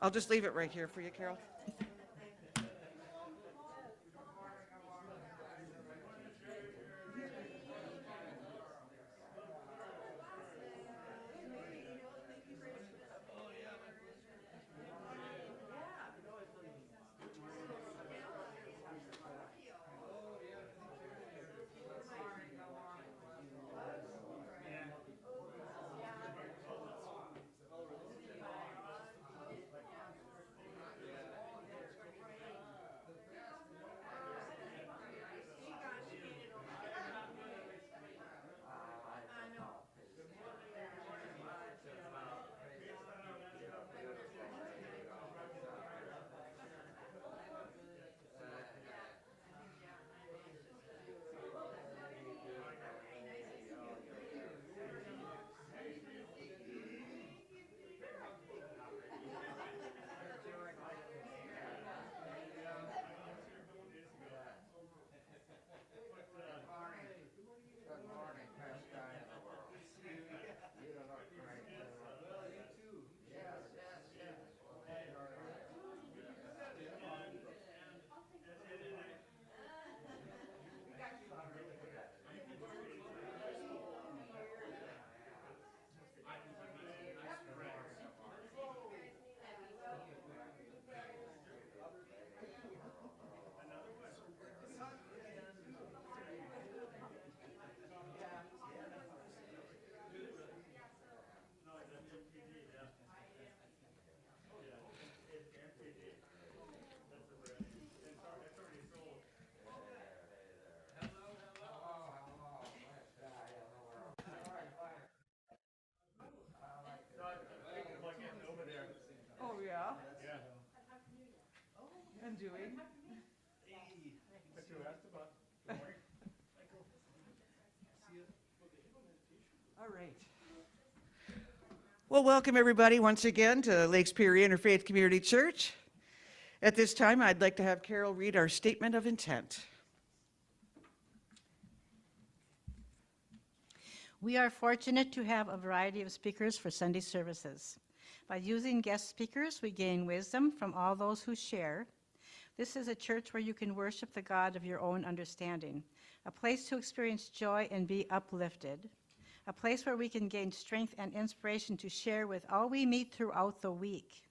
I'll just leave it right here for you, Carol. Oh, yeah. And doing. All right. Well, welcome everybody once again to Lakes Peoria Interfaith Community Church. At this time, I'd like to have Carol read our statement of intent. We are fortunate to have a variety of speakers for Sunday services. By using guest speakers, we gain wisdom from all those who share. This is a church where you can worship the God of your own understanding, a place to experience joy and be uplifted, a place where we can gain strength and inspiration to share with all we meet throughout the week.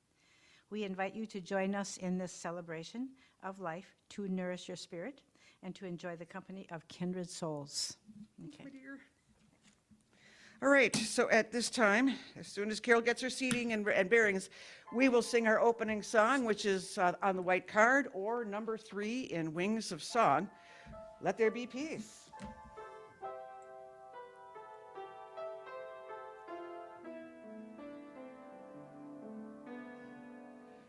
We invite you to join us in this celebration of life to nourish your spirit and to enjoy the company of kindred souls. Okay. All right, so at this time, as soon as Carol gets her seating and bearings, we will sing our opening song, which is on the white card, or number 3 in Wings of Song, Let There Be Peace.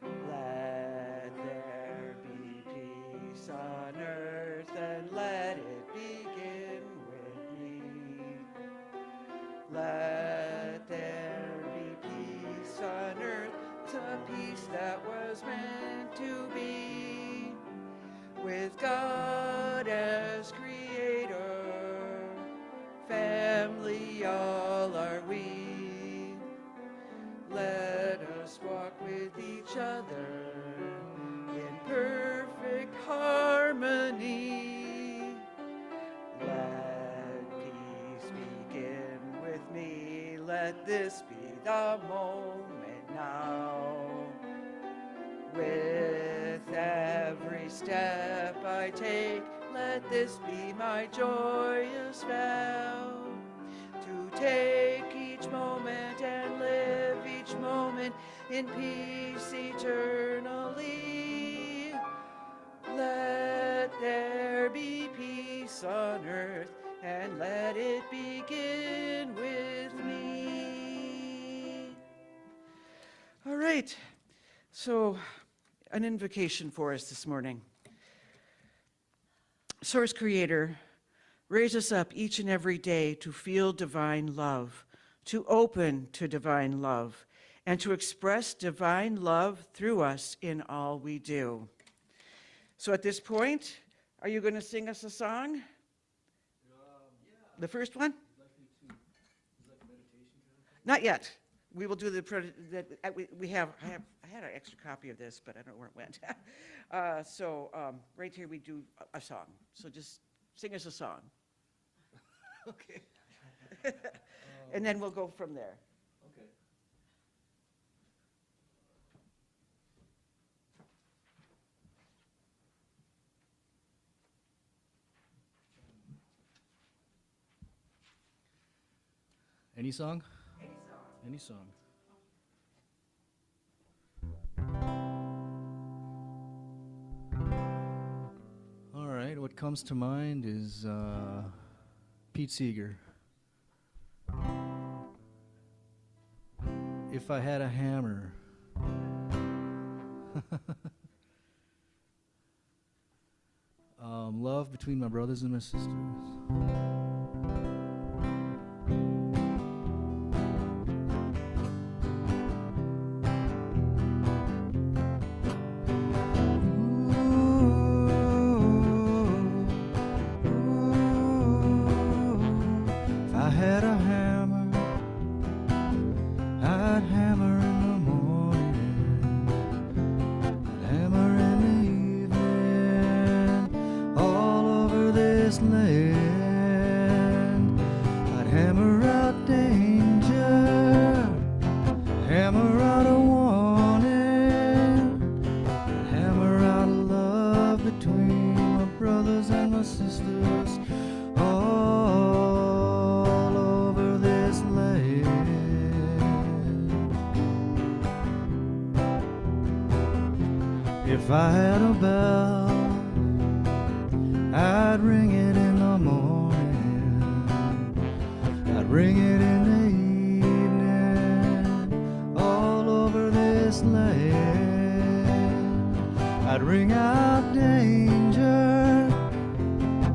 Let there be peace on earth, and let it begin with me. Let there be peace on earth, the peace that was meant to be, with God as creator, family all are we. Let us walk with each other in perfect harmony. Let peace begin with me. Let this be the moment now. With every step I take, let this be my joyous vow. To take each moment and live each moment in peace eternally. Let there be peace on earth, and let it begin with me. All right, so an invocation for us this morning. Source Creator, raise us up each and every day to feel divine love, to open to divine love, and to express divine love through us in all we do. So at this point, are you going to sing us a song? Yeah. The first one? Not yet. We will do we have I had an extra copy of this, but I don't know where it went. Right here we do a song. So just sing us a song. Okay. And then we'll go from there. Okay. Any song? Any song. All right, what comes to mind is Pete Seeger. If I had a hammer. Love between my brothers and my sisters. If I had a hammer, I'd hammer in the morning, I'd hammer in the evening, all over this land. I'd hammer out danger, hammer out a warning, I'd hammer out love between my brothers and my sisters, all over this land. If I had a bell, I'd ring it in the morning, I'd ring it in the evening, all over this land. I'd ring out danger,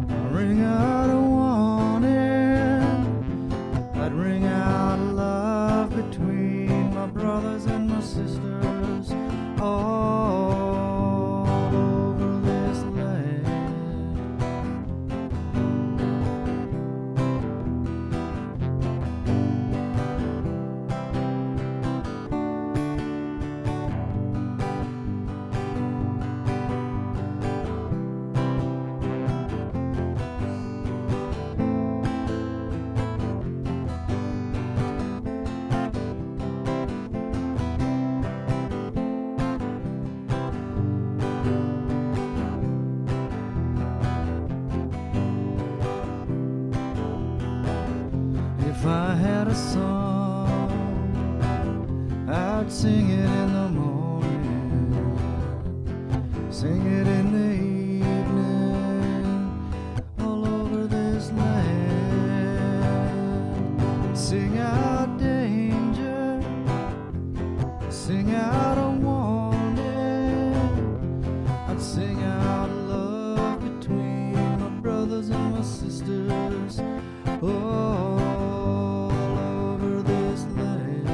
I'd ring out a warning, I'd ring out love between my brothers and my sisters, all over this land. If I had a song, I'd sing it in the morning, sing it in the evening, all over this land. I'd sing out danger, sing out a warning, I'd sing out love between my brothers and my sisters, all over this land.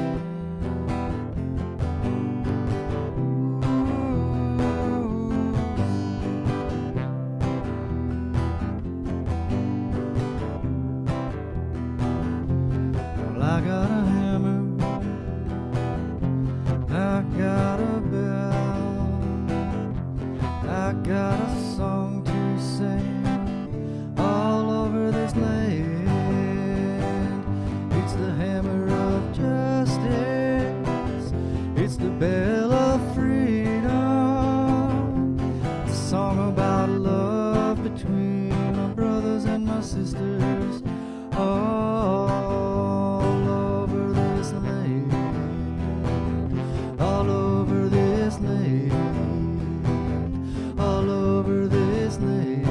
Well, I got a hammer, I got a bell, I got a song to sing, all over this land. It's the hammer of justice, it's the bell of freedom, it's a song about love between my brothers and my sisters, all over this land, all over this land, all over this land.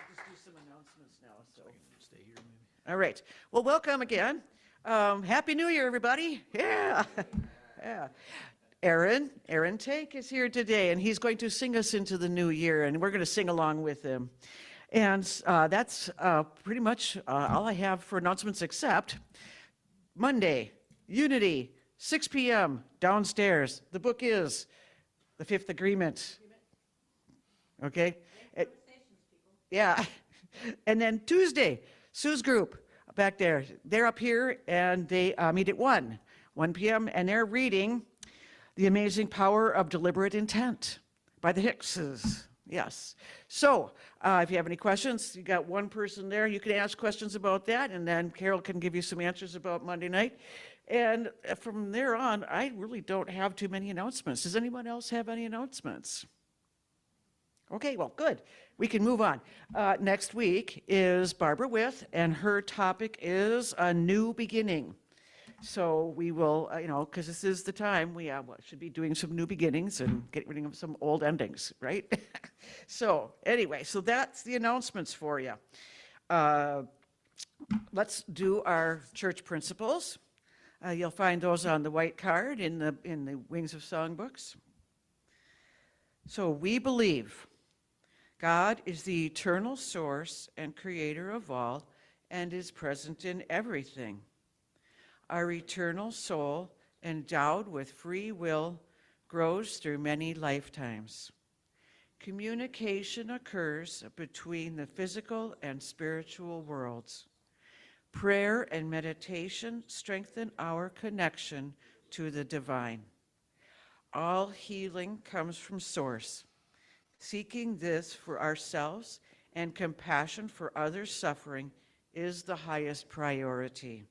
Just do some announcements now. Stay here, maybe. All right. Well, welcome again. Happy New Year, everybody. Yeah. Yeah. Aaron Take is here today, and he's going to sing us into the new year, and we're going to sing along with him. And that's pretty much all I have for announcements, except Monday, Unity, 6 p.m., downstairs. The book is The Fifth Agreement. Okay? Yeah. And then Tuesday, Sue's group back there, they're up here and they meet at 1 p.m. and they're reading The Amazing Power of Deliberate Intent by the Hickses. Yes. So if you have any questions, you got one person there. You can ask questions about that, and then Carol can give you some answers about Monday night. And from there on, I really don't have too many announcements. Does anyone else have any announcements? Okay, well, good. We can move on. Next week is Barbara With, and her topic is a new beginning. So we will, because this is the time we should be doing some new beginnings and getting rid of some old endings, right? So anyway, so that's the announcements for you. Let's do our church principles. You'll find those on the white card in the Wings of Songbooks. So we believe God is the eternal source and creator of all and is present in everything. Our eternal soul, endowed with free will, grows through many lifetimes. Communication occurs between the physical and spiritual worlds. Prayer and meditation strengthen our connection to the divine. All healing comes from Source. Seeking this for ourselves and compassion for others' suffering is the highest priority.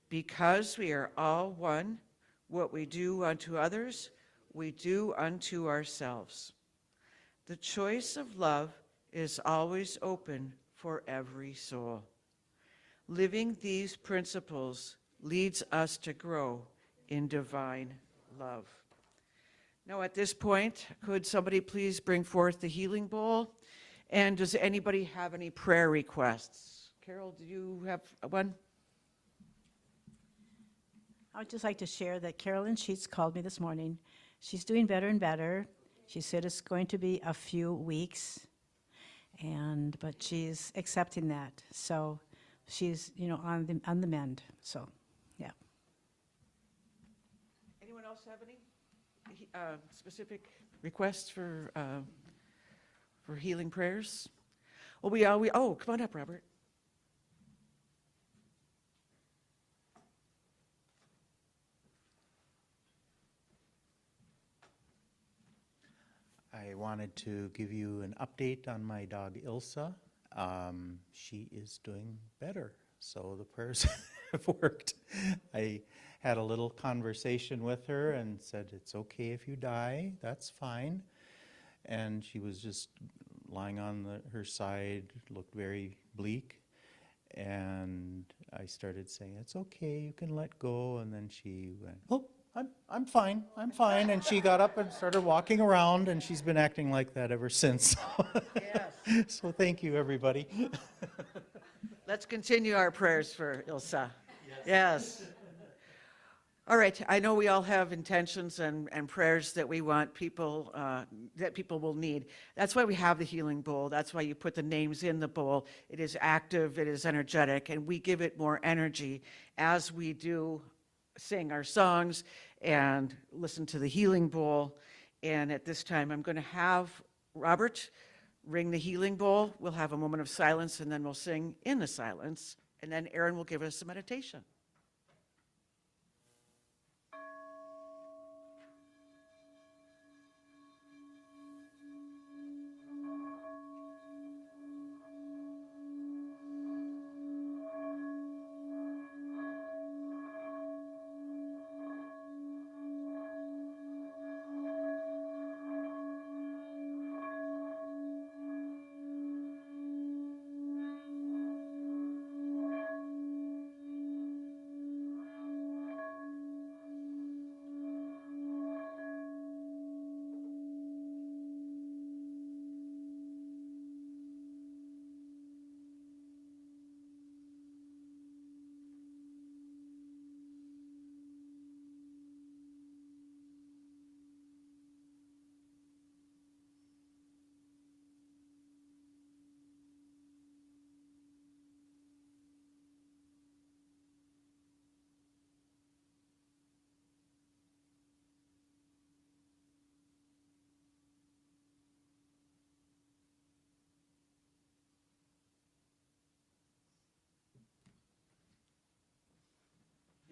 Because we are all one, what we do unto others, we do unto ourselves. The choice of love is always open for every soul. Living these principles leads us to grow in divine love. Now, at this point, could somebody please bring forth the healing bowl? And does anybody have any prayer requests? Carol, do you have one? I would just like to share that Carolyn Sheets called me this morning. She's doing better and better. She said it's going to be a few weeks, but she's accepting that. So she's, on the mend. So, yeah. Anyone else have any specific requests for healing prayers? Well, come on up, Robert. I wanted to give you an update on my dog Ilsa. She is doing better, so the prayers have worked. I had a little conversation with her and said, it's okay if you die, that's fine. And she was just lying on her side, looked very bleak. And I started saying, it's okay, you can let go. And then she went, oh, I'm fine. And she got up and started walking around, and she's been acting like that ever since. Yes. So thank you, everybody. Let's continue our prayers for Ilsa. Yes. All right. I know we all have intentions and prayers that we want people, that people will need. That's why we have the healing bowl. That's why you put the names in the bowl. It is active, it is energetic, and we give it more energy as we do sing our songs and listen to the healing bowl. And at this time, I'm going to have Robert ring the healing bowl. We'll have a moment of silence, and then we'll sing in the silence. And then Aaron will give us a meditation.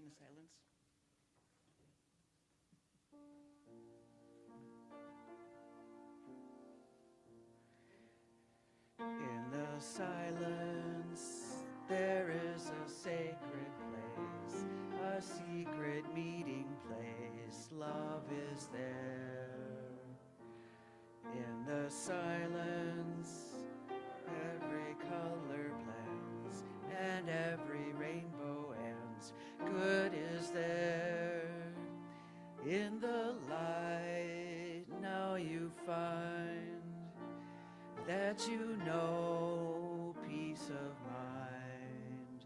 the silence. In the silence, there is a sacred place, a secret meeting place. Love is there. In the silence, every color blends and every rainbow ends. Good is there. In the light, now you find that you know peace of mind.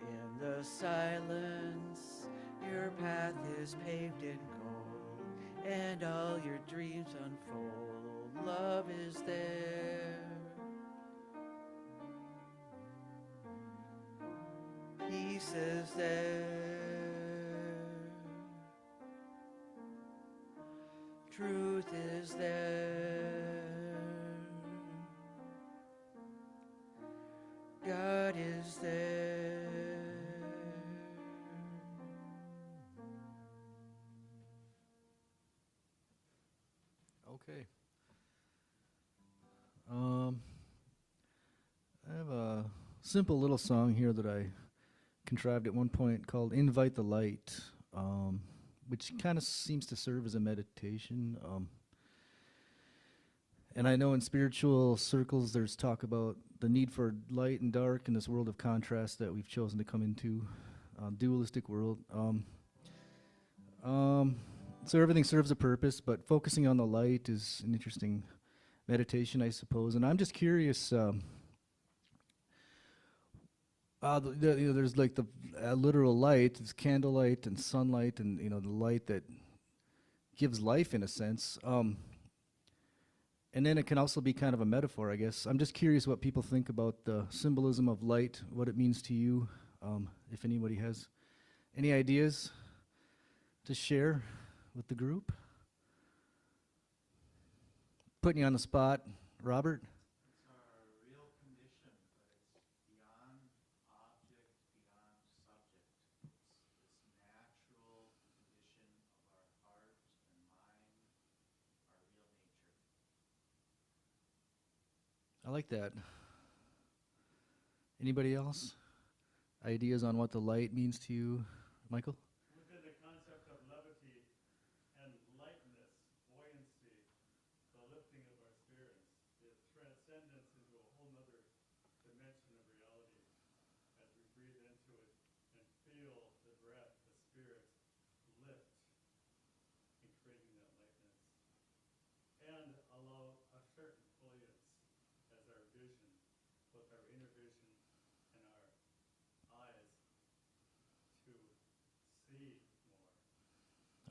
In the silence, your path is paved in gold, and all your dreams unfold. Love is there. Peace is there. Truth is there. God is there. Okay. I have a simple little song here that I contrived at one point called Invite the Light, which kind of seems to serve as a meditation. And I know in spiritual circles there's talk about the need for light and dark in this world of contrast that we've chosen to come into, dualistic world. So everything serves a purpose, but focusing on the light is an interesting meditation, I suppose. And I'm just curious. There's like the literal light, it's candlelight and sunlight, and the light that gives life in a sense. And then it can also be kind of a metaphor, I guess. I'm just curious what people think about the symbolism of light, what it means to you. If anybody has any ideas to share with the group. Putting you on the spot, Robert. It's our real condition, but it's beyond object, beyond subject. It's this natural condition of our heart and mind, our real nature. I like that. Anybody else? Ideas on what the light means to you, Michael? Within the concept of levity and lightness, buoyancy, the lifting of our spirits, the transcendence into a whole nother dimension of reality as we breathe into it and feel the breath, the spirit lift in creating that lightness. And allow a certain brilliance as our vision, both our inner vision and our eyes to see more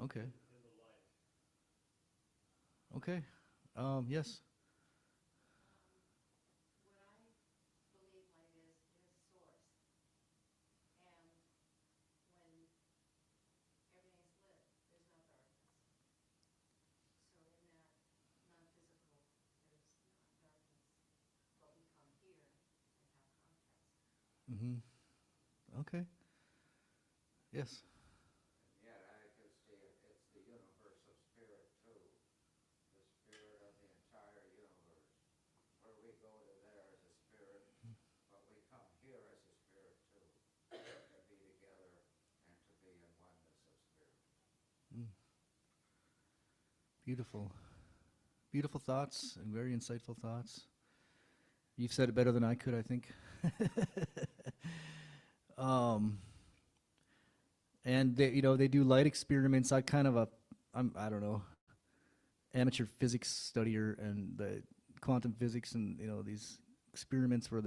Okay. in the light. Okay. Yes. What I believe light is source. And when everything's lit, there's no darkness. So in that non-physical, there's not darkness. But we come here and have contrast. Mm-hmm. Okay. Yes. And yet I can see it's the universe of spirit too, the spirit of the entire universe. Where we go to there as a spirit, but we come here as a spirit too, to be together and to be in oneness of spirit. Beautiful. Beautiful thoughts and very insightful thoughts. You've said it better than I could, I think. And they do light experiments. I don't know, amateur physics studier and the quantum physics and these experiments where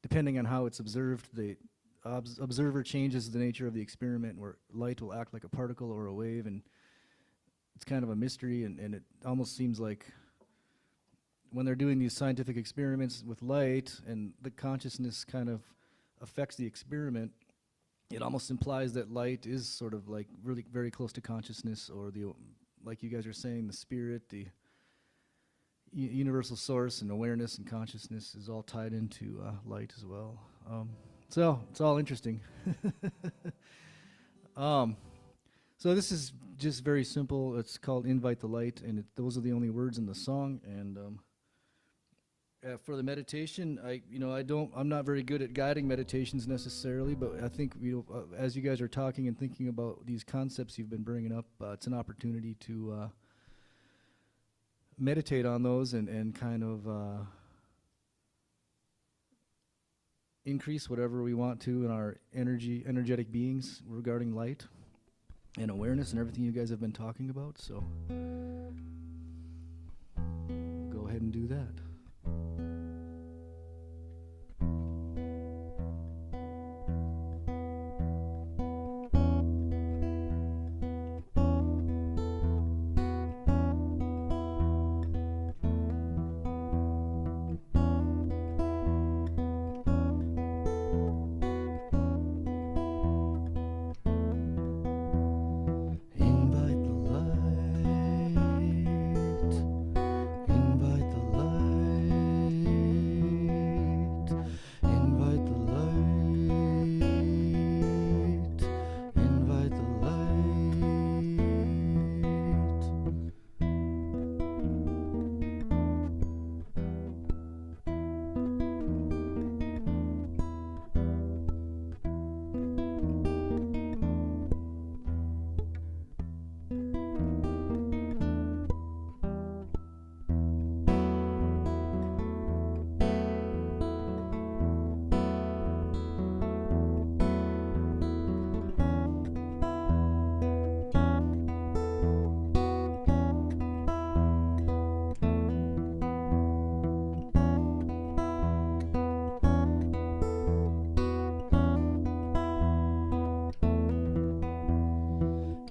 depending on how it's observed, the observer changes the nature of the experiment, where light will act like a particle or a wave, and it's kind of a mystery, and it almost seems like when they're doing these scientific experiments with light and the consciousness kind of affects the experiment, it almost implies that light is sort of like really very close to consciousness, or like you guys are saying, the spirit, the universal source and awareness and consciousness is all tied into light as well. So it's all interesting. So this is just very simple. It's called "Invite the Light," and those are the only words in the song. And for the meditation, I'm not very good at guiding meditations necessarily, but I think as you guys are talking and thinking about these concepts you've been bringing up, it's an opportunity to meditate on those and kind of increase whatever we want to in our energetic beings regarding light and awareness and everything you guys have been talking about. So go ahead and do that. Invite the light, invite the light, invite the light, invite the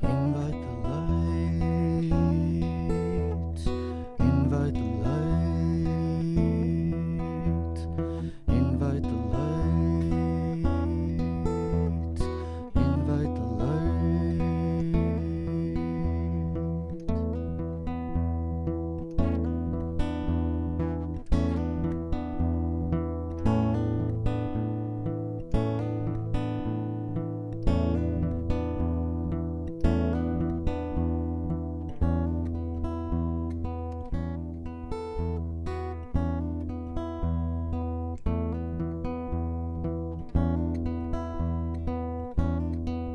invite the light, invite the light, invite the light, invite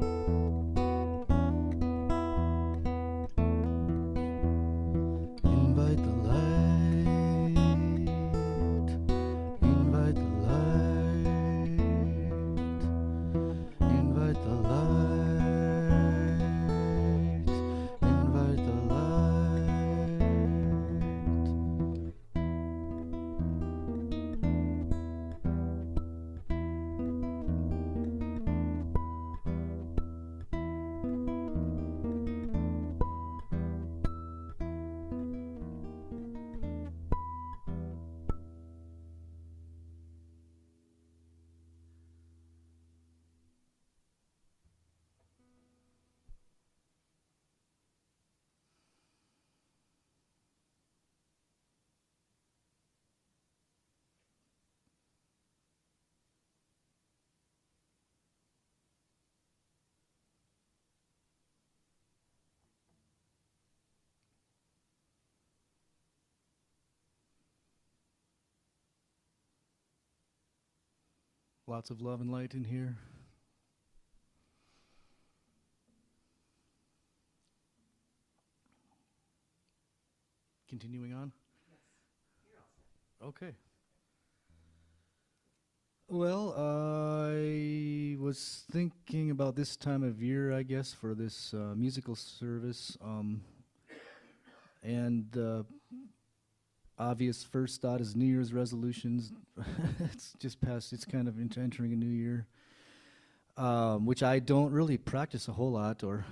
the invite the light, invite the light, invite the light, invite the Lots of love and light in here. Continuing on? Okay. Well, I was thinking about this time of year, I guess, for this musical service. And the obvious first thought is New Year's resolutions. It's just past, it's kind of entering a new year, which I don't really practice a whole lot, or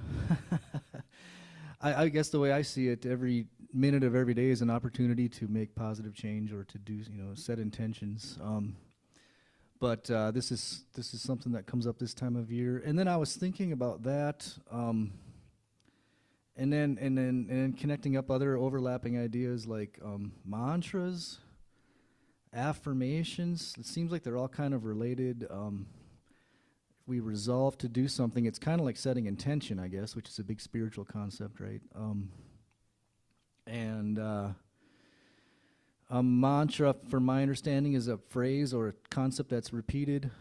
I guess the way I see it, every minute of every day is an opportunity to make positive change or to do, set intentions. But this is something that comes up this time of year. And then I was thinking about that, and then connecting up other overlapping ideas like mantras, affirmations. It seems like they're all kind of related. we resolve to do something, it's kind of like setting intention, I guess, which is a big spiritual concept, right? And a mantra, from my understanding, is a phrase or a concept that's repeated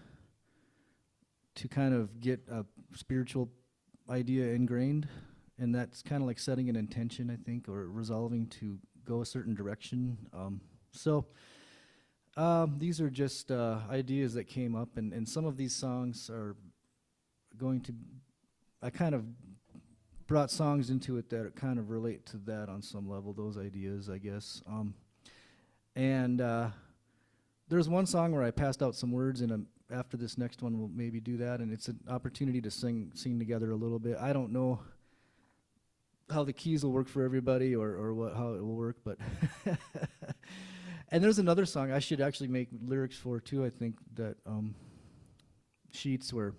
to kind of get a spiritual idea ingrained. And that's kind of like setting an intention, I think, or resolving to go a certain direction. These are just ideas that came up, and some of these songs are going to, I kind of brought songs into it that kind of relate to that on some level, those ideas, I guess. There's one song where I passed out some words, and after this next one we'll maybe do that, and it's an opportunity to sing together a little bit. I don't know how the keys will work for everybody or how it will work, but and there's another song I should actually make lyrics for too, I think, that Sheets, where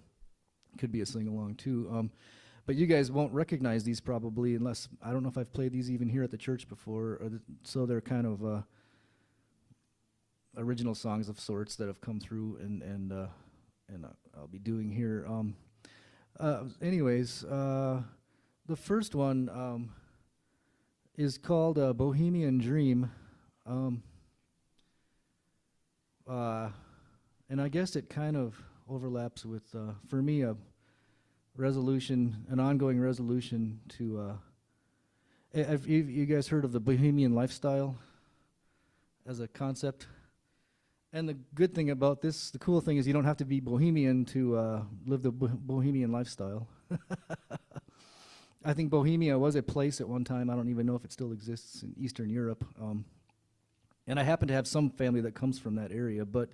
could be a sing-along too. But you guys won't recognize these probably, unless, I don't know if I've played these even here at the church before, so they're kind of original songs of sorts that have come through, and I'll be doing here. Anyways, the first one is called Bohemian Dream. And I guess it kind of overlaps with, for me, a resolution, an ongoing resolution to, have you guys heard of the Bohemian lifestyle as a concept? And the good thing about this, the cool thing is you don't have to be Bohemian to live the Bohemian lifestyle. I think Bohemia was a place at one time. I don't even know if it still exists in Eastern Europe. And I happen to have some family that comes from that area. But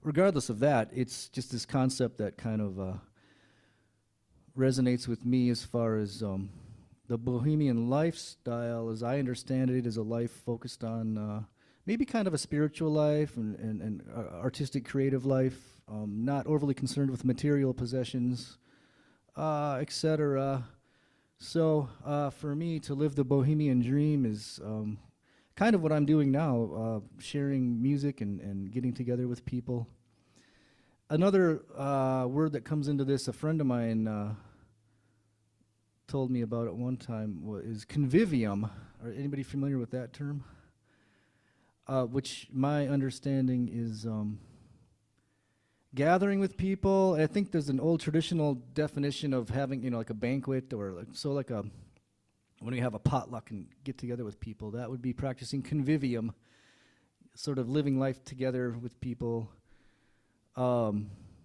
regardless of that, it's just this concept that kind of resonates with me as far as the Bohemian lifestyle, as I understand it, is a life focused on maybe kind of a spiritual life and artistic, creative life, not overly concerned with material possessions, etc. So for me, to live the Bohemian dream is kind of what I'm doing now, sharing music and getting together with people. Another word that comes into this, a friend of mine told me about it one time, is convivium. Are anybody familiar with that term? Which my understanding is gathering with people. I think there's an old traditional definition of having, like a banquet, or when we have a potluck and get together with people. That would be practicing convivium, sort of living life together with people,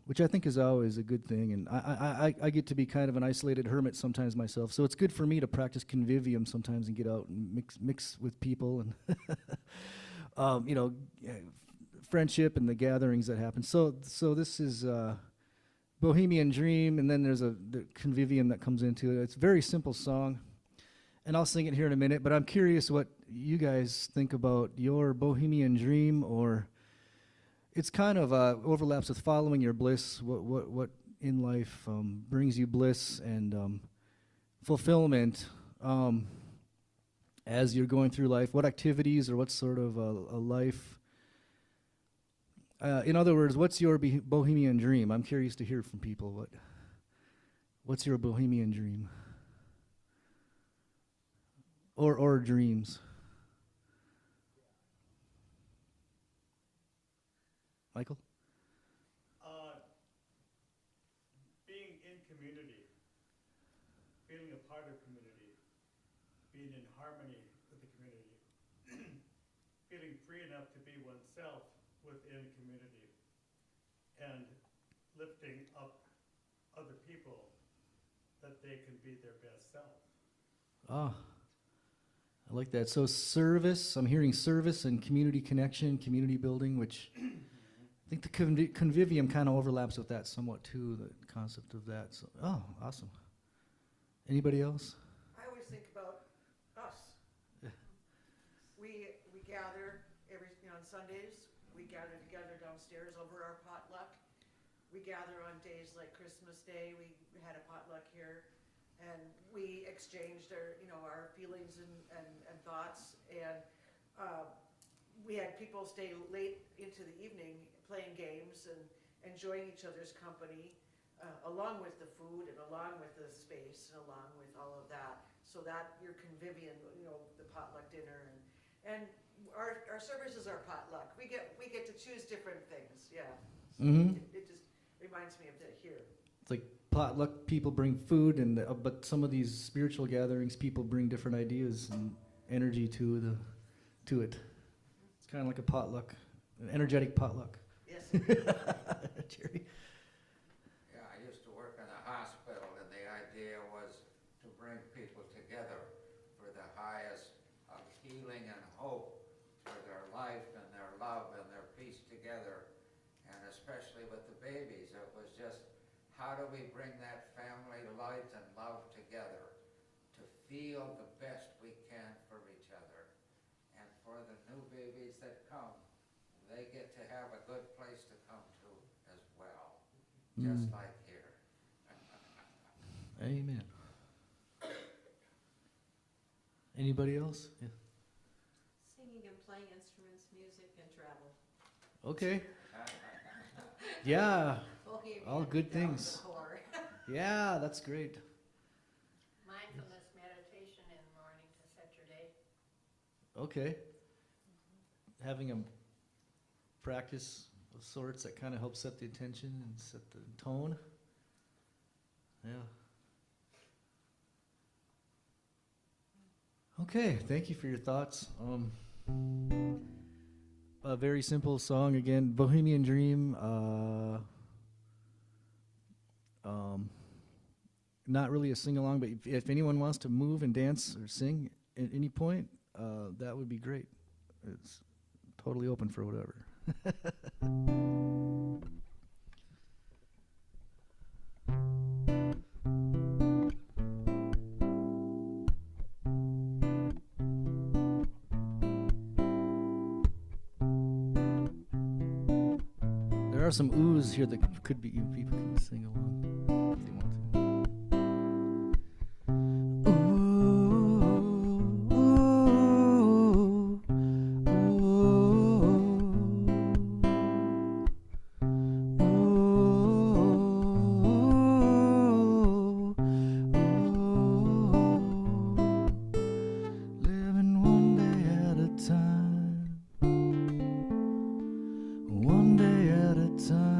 which I think is always a good thing. And I get to be kind of an isolated hermit sometimes myself, so it's good for me to practice convivium sometimes and get out and mix with people and friendship and the gatherings that happen. So this is Bohemian Dream, and then there's the convivium that comes into it. It's a very simple song, and I'll sing it here in a minute, but I'm curious what you guys think about your Bohemian Dream, or it's kind of overlaps with following your bliss. What in life brings you bliss and fulfillment as you're going through life? What activities or what sort of a life? In other words, what's your Bohemian dream? I'm curious to hear from people. What's your Bohemian dream? Or dreams? Michael? Being in community, feeling a part of community, being in harmony with the community, feeling free enough to be oneself within community, and lifting up other people that they can be their best self. Ah, I like that. So service, I'm hearing service and community connection, community building, which I think the convivium kind of overlaps with that somewhat too, the concept of that. So, awesome. Anybody else? I always think about us. We gather on Sundays. We gather together downstairs over our potluck. We gather on days like Christmas Day. We had a potluck here, and we exchanged our feelings and thoughts. And we had people stay late into the evening playing games and enjoying each other's company. along with the food and along with the space and along with all of that, so that your convivium, the potluck dinner and our services are potluck. We get to choose different things, yeah. So Mhm. it just reminds me of that here. It's like potluck, people bring food, and but some of these spiritual gatherings, people bring different ideas and energy to it. It's kind of like a potluck, an energetic potluck. Yes. Jerry. Yeah, I used to work in a hospital, and the idea was to bring people together for the highest of healing and hope for their life and their love and their peace together. And especially with the babies, it was just, how do we bring that family light and love together to feel the best we can for each other? And for the new babies that come, they get to have a good place to come to as well, just like here. Amen. Anybody else? Yeah. Singing and playing instruments, music, and travel. Okay. Yeah. Bohemian All good down to things. the core. Yeah, that's great. Mindfulness meditation in the morning to set your day. Okay. Having a practice of sorts that kind of helps set the attention and set the tone. Yeah. Okay, thank you for your thoughts. A very simple song again, Bohemian Dream. Not really a sing-along, but if anyone wants to move and dance or sing at any point, that would be great. It's totally open for whatever. There are some oohs here that could be, people can sing along if they want to. Ooh, living one day at a time. One day at a time.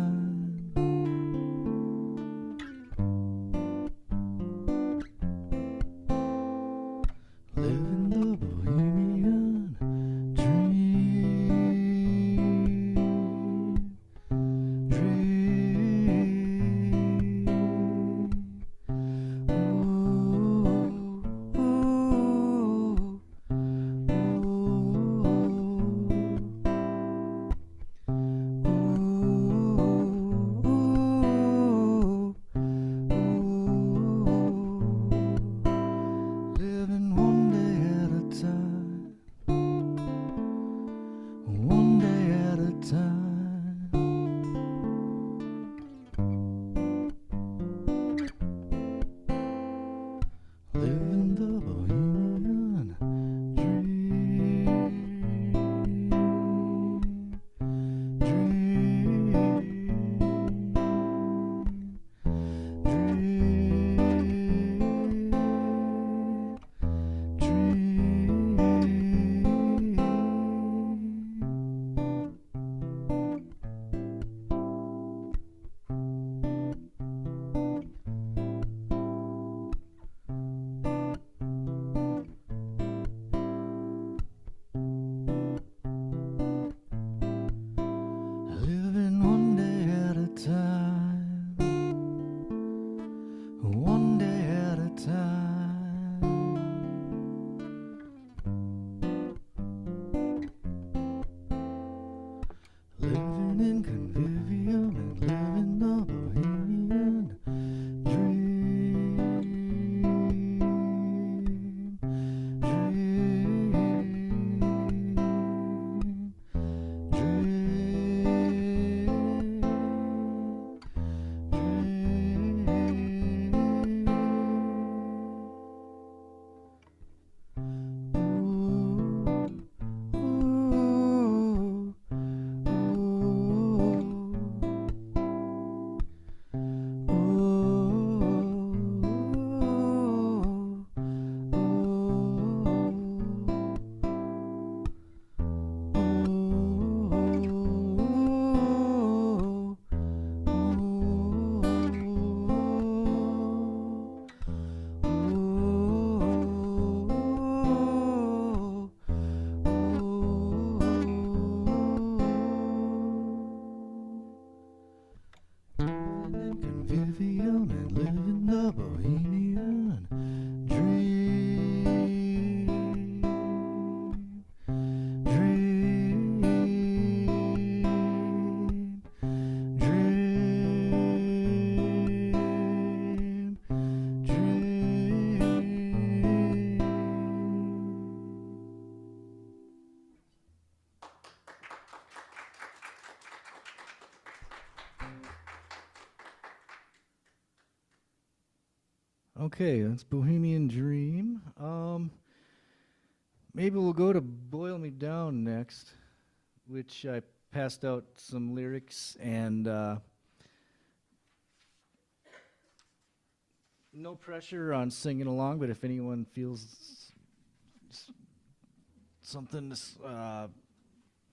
Okay, that's Bohemian Dream. Maybe we'll go to Boil Me Down next, which I passed out some lyrics and no pressure on singing along, but if anyone feels something to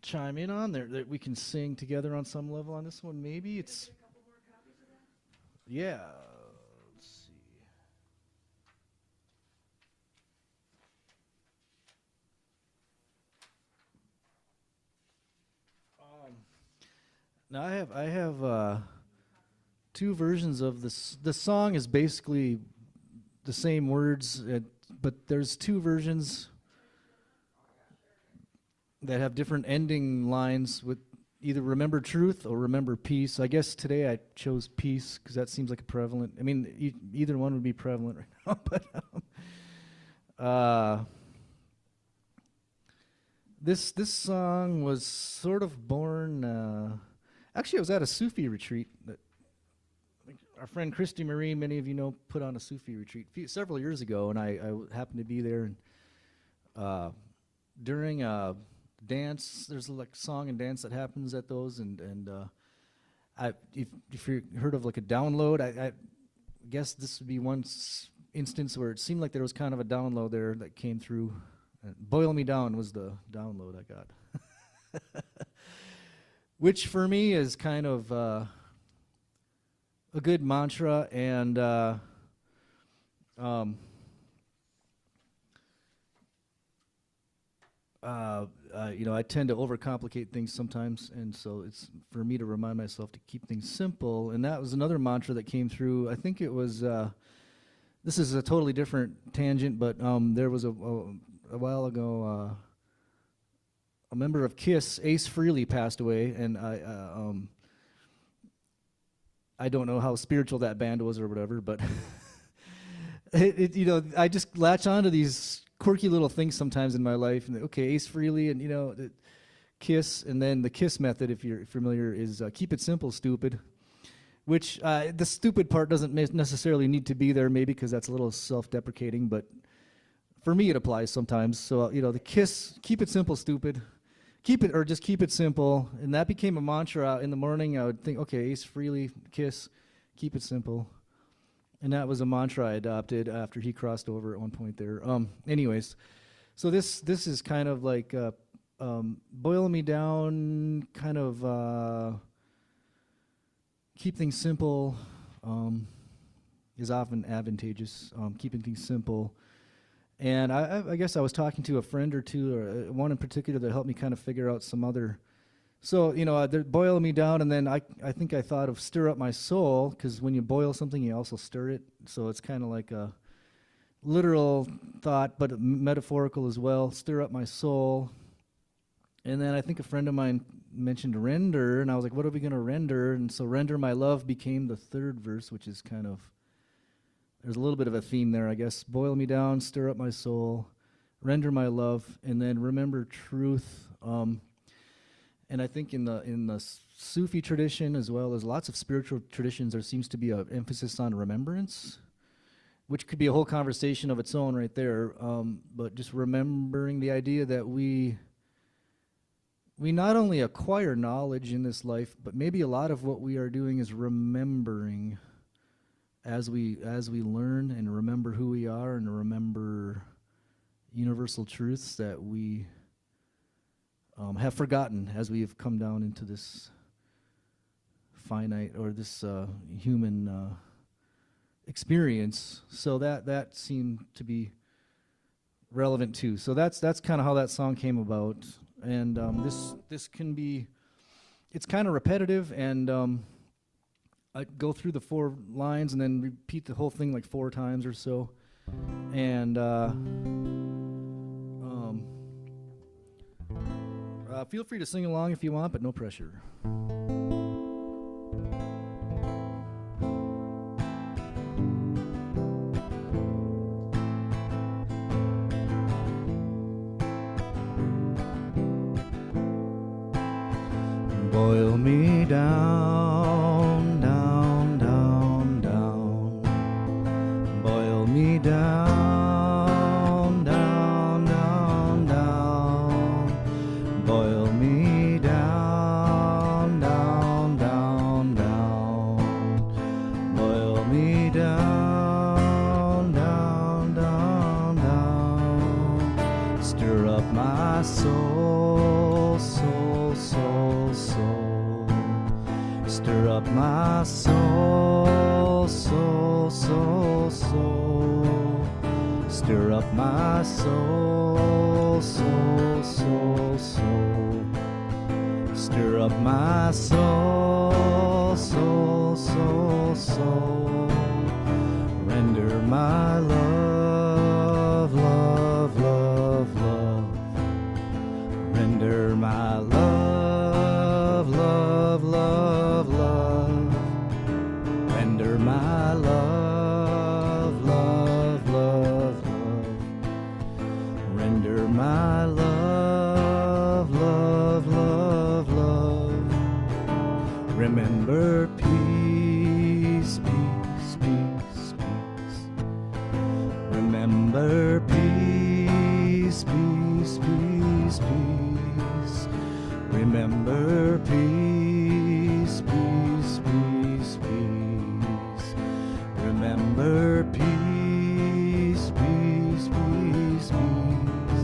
chime in on there that we can sing together on some level on this one, maybe it's. Yeah. Let's see. Now I have two versions of this. The song is basically the same words, but there's two versions that have different ending lines with either remember truth or remember peace. I guess today I chose peace because that seems like a prevalent. I mean, either one would be prevalent right now. But this song was sort of born. Actually, I was at a Sufi retreat that our friend Christy Marie, many of you know, put on a Sufi retreat several years ago, and I happened to be there. And during a dance, there's like song and dance that happens at those, and if you heard of like a download, I guess this would be one instance where it seemed like there was kind of a download there that came through. Boil Me Down was the download I got. Which for me is kind of a good mantra, and I tend to overcomplicate things sometimes, and so it's for me to remind myself to keep things simple. And that was another mantra that came through. I think it was. This is a totally different tangent, but there was a while ago. A member of KISS, Ace Frehley, passed away, and I don't know how spiritual that band was or whatever, but I just latch on to these quirky little things sometimes in my life. And okay, Ace Frehley, and KISS, and then the KISS method, if you're familiar, is keep it simple, stupid. Which the stupid part doesn't necessarily need to be there, maybe because that's a little self-deprecating, but for me it applies sometimes. So the KISS, keep it simple, stupid. Just keep it simple, and that became a mantra. In the morning, I would think, okay, Ace Frehley, KISS, keep it simple, and that was a mantra I adopted after he crossed over at one point there. Anyways, so this is kind of like boil me down, kind of keep things simple is often advantageous. Keeping things simple. And I guess I was talking to a friend or two, or one in particular that helped me kind of figure out some other. So, they're boiling me down, and then I think I thought of stir up my soul, because when you boil something, you also stir it. So it's kind of like a literal thought, but metaphorical as well. Stir up my soul. And then I think a friend of mine mentioned render, and I was like, what are we going to render? And so render my love became the third verse, which is kind of. There's a little bit of a theme there, I guess. Boil me down, stir up my soul, render my love, and then remember truth. And I think in the Sufi tradition, as well as lots of spiritual traditions, there seems to be an emphasis on remembrance, which could be a whole conversation of its own right there. But just remembering the idea that we not only acquire knowledge in this life, but maybe a lot of what we are doing is remembering. As we learn and remember who we are and remember universal truths that we have forgotten as we have come down into this finite or this human experience, so that seemed to be relevant too. So that's kind of how that song came about, and this can be, it's kind of repetitive, and I go through the 4 lines and then repeat the whole thing like 4 times or so. And feel free to sing along if you want, but no pressure. Boil me down, down, down, down. Boil my soul, soul, soul, soul. Stir up my soul, soul, soul, soul. Stir up my soul, soul, soul, soul. Stir up my soul, soul, soul, soul. Render my love, love, love, love. Render my love, love, love, love. Render my love, love, love, love. Render my love, love, love, love. Remember peace, peace, peace, peace. Remember peace, peace, peace, peace. Remember peace, peace, peace, peace. Remember peace, peace, peace, peace.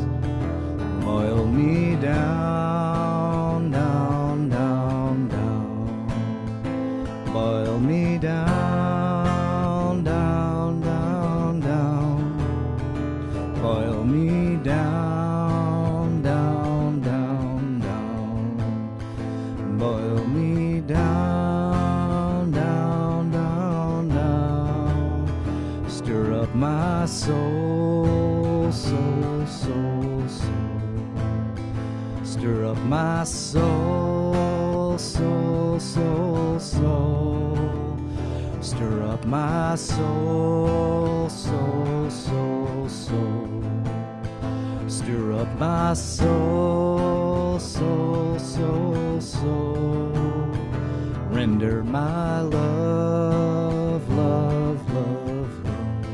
Boil me down, down, down, down. Boil me down, down, down, down. Boil me down, down, down, down. Boil me down, down, down, down. Stir up my soul, soul, soul, soul. Stir up my soul, soul, soul, soul. Stir up my soul, soul, soul, soul. Stir up my soul, soul, soul, soul. Render my love, love, love, love.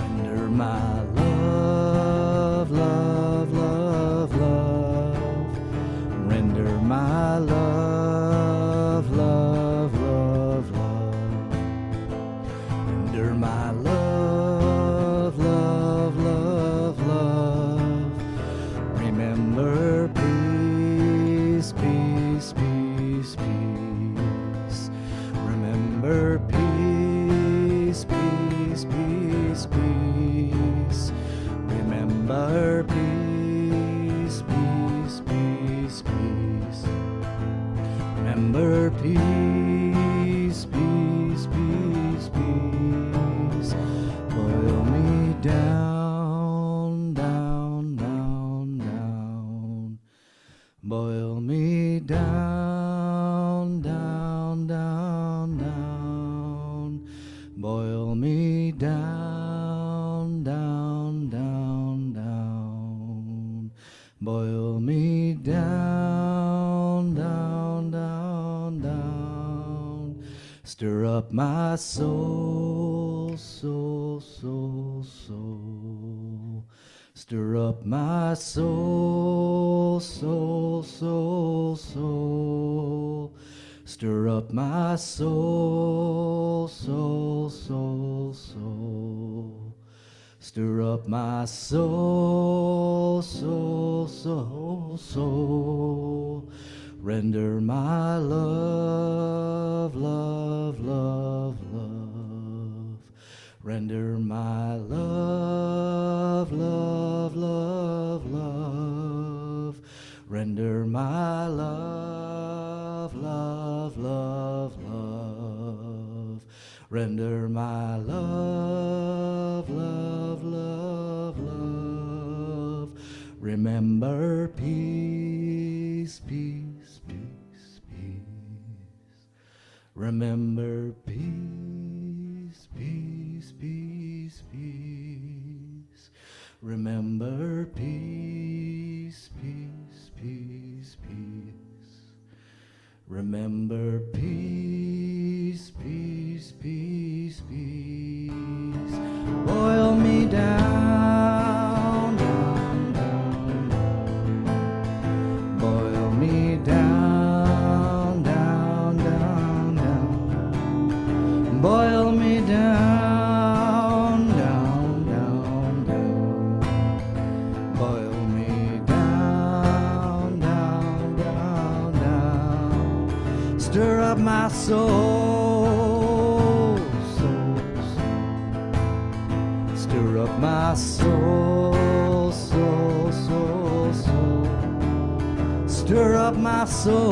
Render my love, love, love, love. Render my love, love, love, love. Render my love, love, love, love. Remember peace, peace, peace, peace. Remember peace, peace, peace, peace. Remember peace, peace, peace, peace. Remember peace, peace, peace, peace. Boil me down, down, down, down. Boil me down, down, down, down. Boil me down, down, down, down. Boil me down, down, down, down. Stir up my soul, soul, soul, soul. Stir up my soul, soul, soul, soul. Stir up my soul, soul, soul, soul. Stir up my soul, soul, soul, soul. Render my love, love, love, love. Render my love, love, love, love. Render my love, love, love, love. Render my love, love, love, love. Remember peace, peace, peace, peace. Remember peace, peace, peace, peace. Remember peace, peace, peace, peace. Remember peace, peace, peace, peace. Boil me down, down, down, down. Boil me down, down, down, down. Boil me down, down, down, down. Boil my soul, soul, soul. Stir up my soul, soul, soul, soul. Stir up my soul.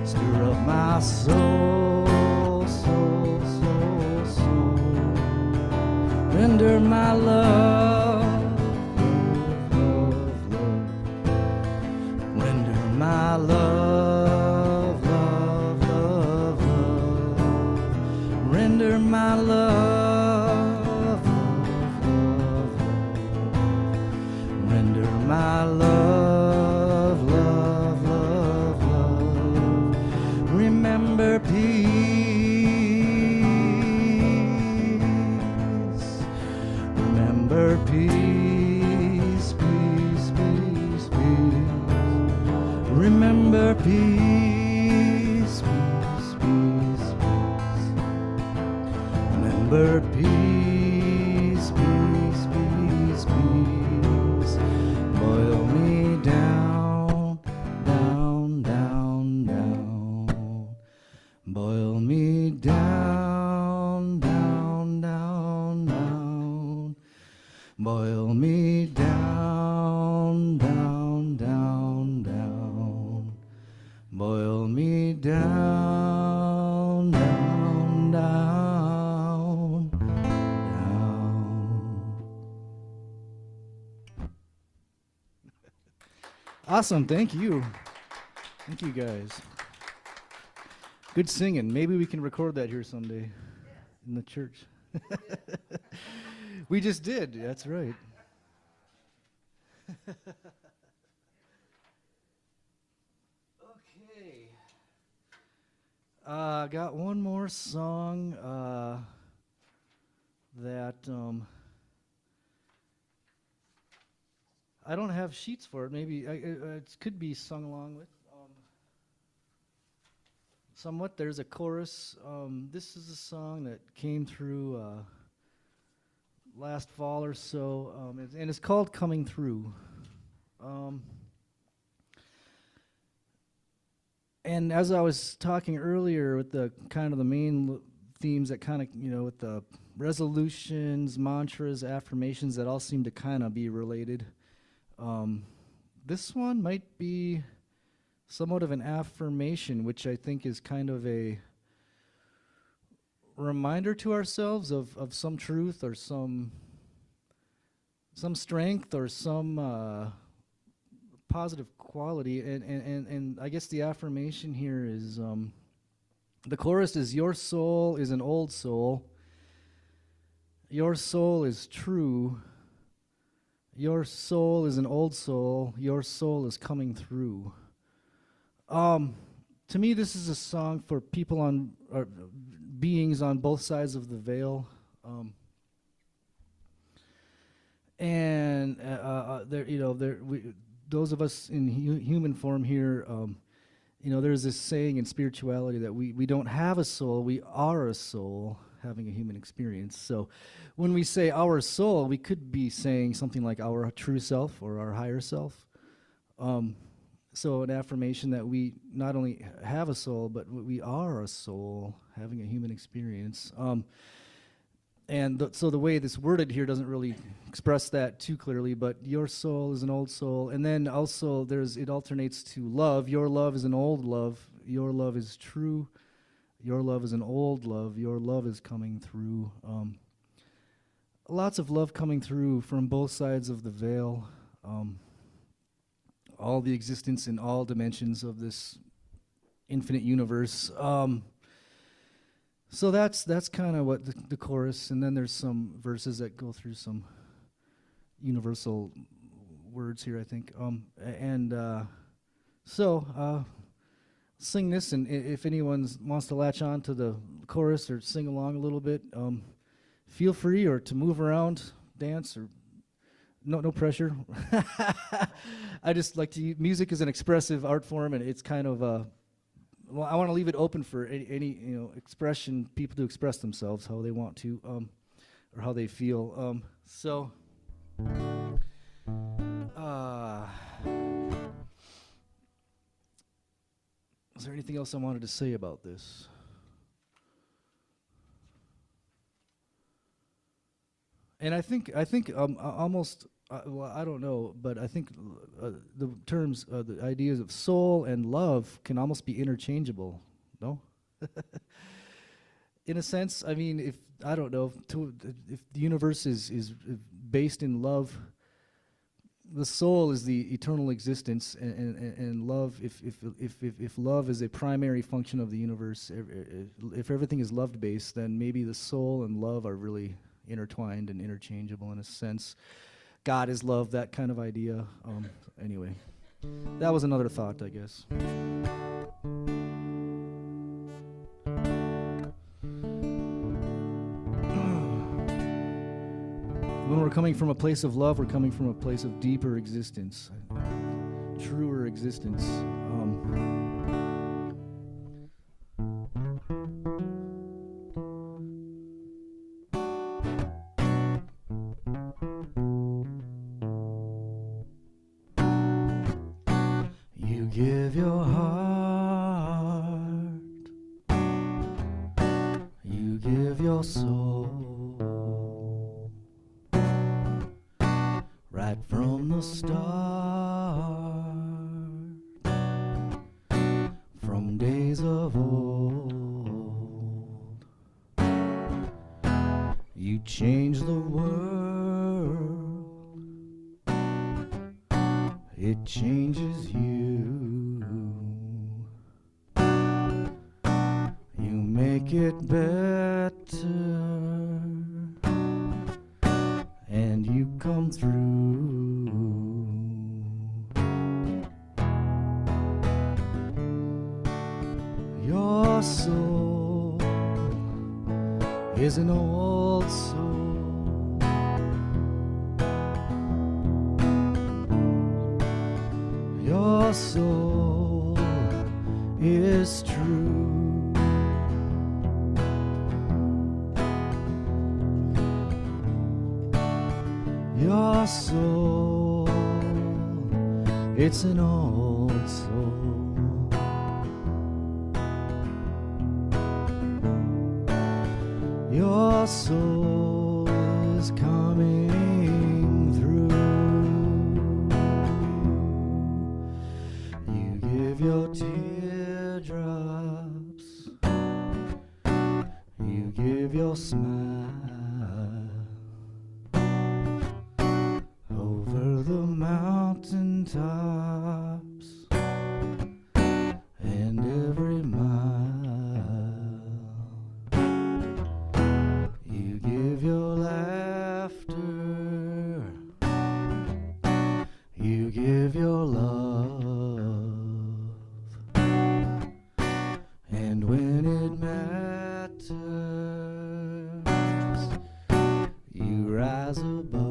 Stir up my soul, soul, soul, soul. Render my love, love, love. Render my love, love, love, love. Render my love, love, love, love. Render my love, love, love, love. Remember peace. Remember peace, peace, peace, peace. Remember peace, peace, peace, peace. Remember peace, peace, peace, peace. Boil me down, down, down, down. Boil me down, down, down, down. Boil me down, down, down, down. Boil me down, down, down, down. Awesome, thank you. Thank you guys. Good singing. Maybe we can record that here someday in the church. We just did. That's right. Okay. Got one more song that I don't have sheets for it. Maybe it could be sung along with. Somewhat. There's a chorus. This is a song that came through last fall or so, and it's called "Coming Through." And as I was talking earlier with the kind of the main themes that kind of, with the resolutions, mantras, affirmations that all seem to kind of be related, this one might be somewhat of an affirmation, which I think is kind of a reminder to ourselves of some truth or some strength or some positive quality. And I guess the affirmation here is, the chorus is, your soul is an old soul. Your soul is true. Your soul is an old soul. Your soul is coming through. To me, this is a song for people or beings on both sides of the veil. And those of us in human form here, there's this saying in spirituality that we don't have a soul, we are a soul having a human experience. So when we say our soul, we could be saying something like our true self or our higher self. So an affirmation that we not only have a soul, but we are a soul having a human experience. So the way this worded here doesn't really express that too clearly, but your soul is an old soul. And then also it alternates to love. Your love is an old love. Your love is true. Your love is an old love. Your love is coming through. Lots of love coming through from both sides of the veil. All the existence in all dimensions of this infinite universe. So that's kind of what the chorus, and then there's some verses that go through some universal words here, I think. So sing this, and if anyone wants to latch on to the chorus or sing along a little bit, feel free, or to move around, dance, or no pressure. I just like to music is an expressive art form, and it's kind of I want to leave it open for any expression, people to express themselves how they want to, or how they feel. Is there anything else I wanted to say about this? And I think almost, well, I don't know, but I think the terms, the ideas of soul and love can almost be interchangeable, no? In a sense, I mean, if, I don't know, if the universe is based in love, the soul is the eternal existence, and love, if love is a primary function of the universe, if everything is love-based, then maybe the soul and love are really intertwined and interchangeable in a sense. God is love, that kind of idea. Anyway, that was another thought, I guess. When we're coming from a place of love, we're coming from a place of deeper existence, truer existence. You give your heart, you give your soul, right from the start, from days of old. You change the world, it changes you. You make it better, and you come through. Your soul is an old soul. Your soul is true. Your soul, it's an old soul. Your soul is coming through. You give your teardrops, you give your smile over the mountain tops and every mile. You give your laughter, you give your love, and when it matters, you rise above.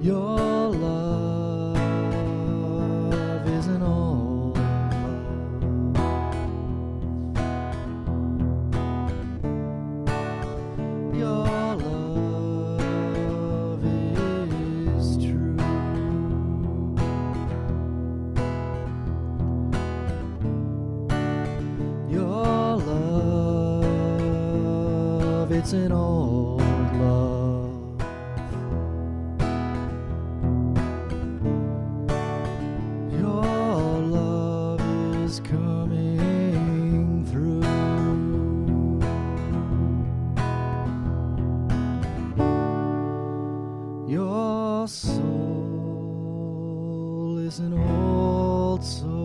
Your love is an old love. Your love is true. Your love, it's an old love. Your love is coming through. Your soul is an old soul.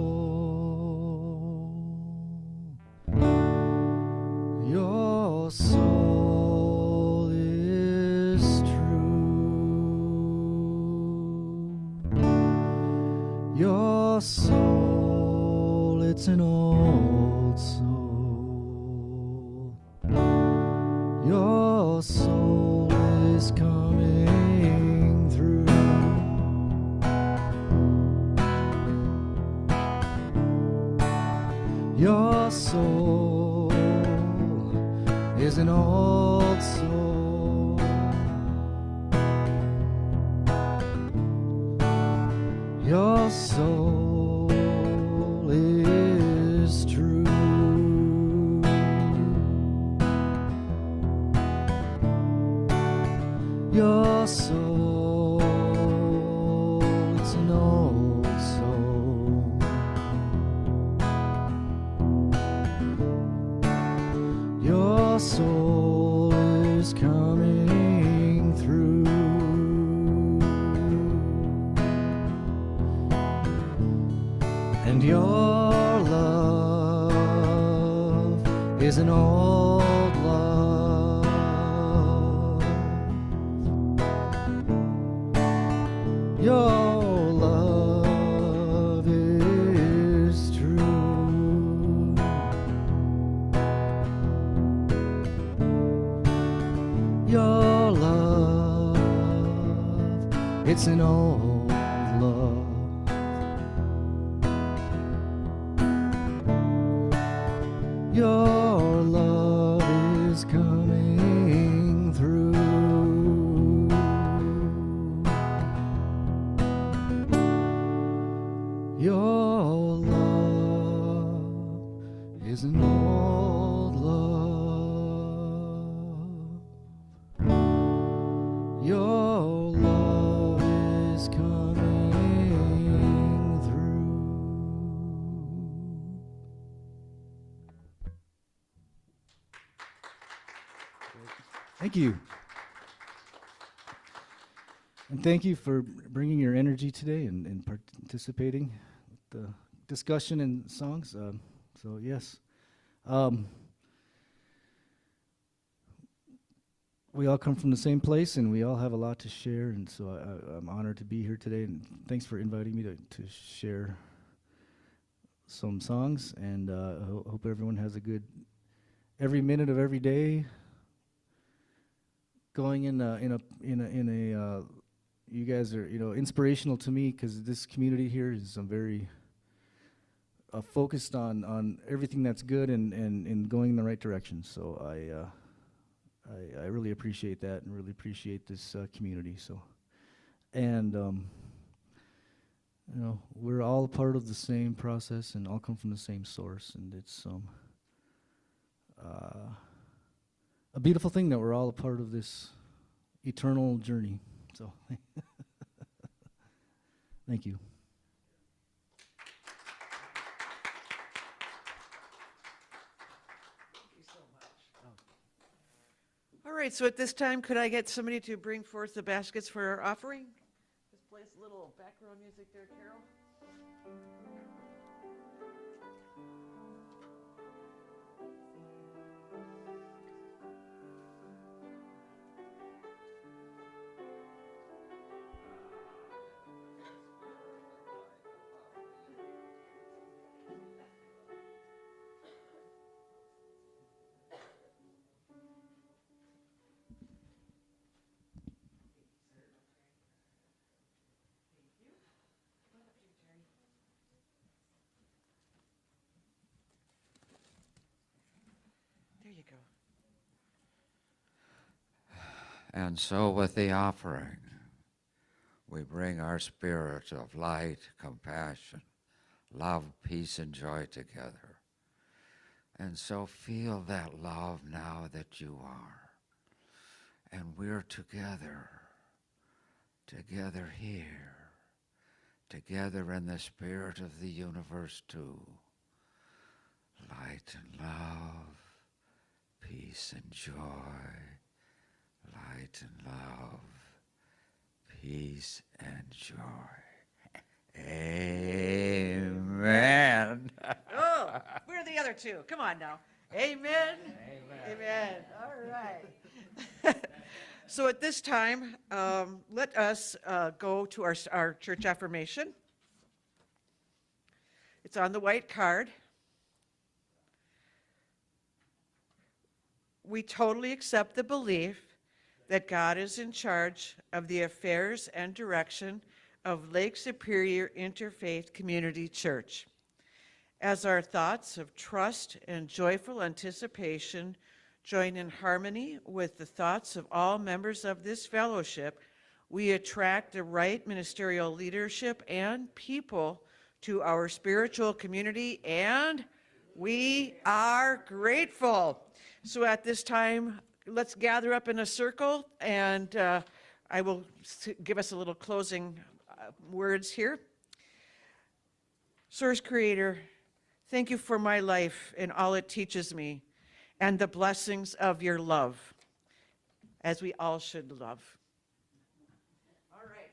Your soul is true. Your soul, it's an old soul. Your soul is coming through. Your soul is an old soul. soul is true. Your soul, it's an old soul. Your soul is coming through. And your love is an old love. Your love is true. Your love, it's an old love. Your love is coming through. Your love is an old love. Your love is coming through. Thank you. And thank you for bringing your energy today and participating with the discussion and songs. So yes. We all come from the same place, and we all have a lot to share, and so I'm honored to be here today, and thanks for inviting me to share some songs, and I hope everyone has a good every minute of every day going in a you guys are inspirational to me, because this community here is very focused on everything that's good and going in the right direction. So I really appreciate that, and really appreciate this community. So, and we're all a part of the same process and all come from the same source, and it's a beautiful thing that we're all a part of this eternal journey. So, thank you. All right, so at this time, could I get somebody to bring forth the baskets for our offering? Just play a little background music there, Carol. There you go. And so with the offering, we bring our spirit of light, compassion, love, peace, and joy together. And so feel that love now that you are. And we're together here, together in the spirit of the universe too. Light and love, peace and joy, light and love, peace and joy. Amen. Oh, where are the other two? Come on now. Amen. Amen. All right. So at this time, let us go to our church affirmation. It's on the white card. We totally accept the belief that God is in charge of the affairs and direction of Lake Superior Interfaith Community Church. As our thoughts of trust and joyful anticipation join in harmony with the thoughts of all members of this fellowship, We attract the right ministerial leadership and people to our spiritual community, and we are grateful. So at this time, let's gather up in a circle, and I will give us a little closing words here. Source Creator, thank you for my life and all it teaches me, and the blessings of your love, as we all should love. All right.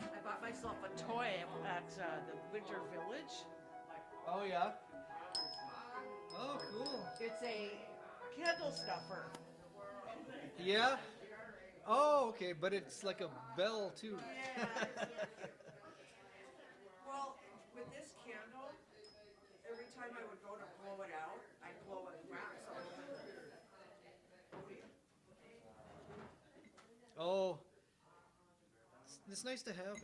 I bought myself a toy at the Winter Village. Oh yeah. Oh cool. It's a candle stuffer. Yeah. Oh okay, but it's like a bell too. Well, with this candle, every time I would go to blow it out, I'd blow it wax all over. Oh, it's nice to have.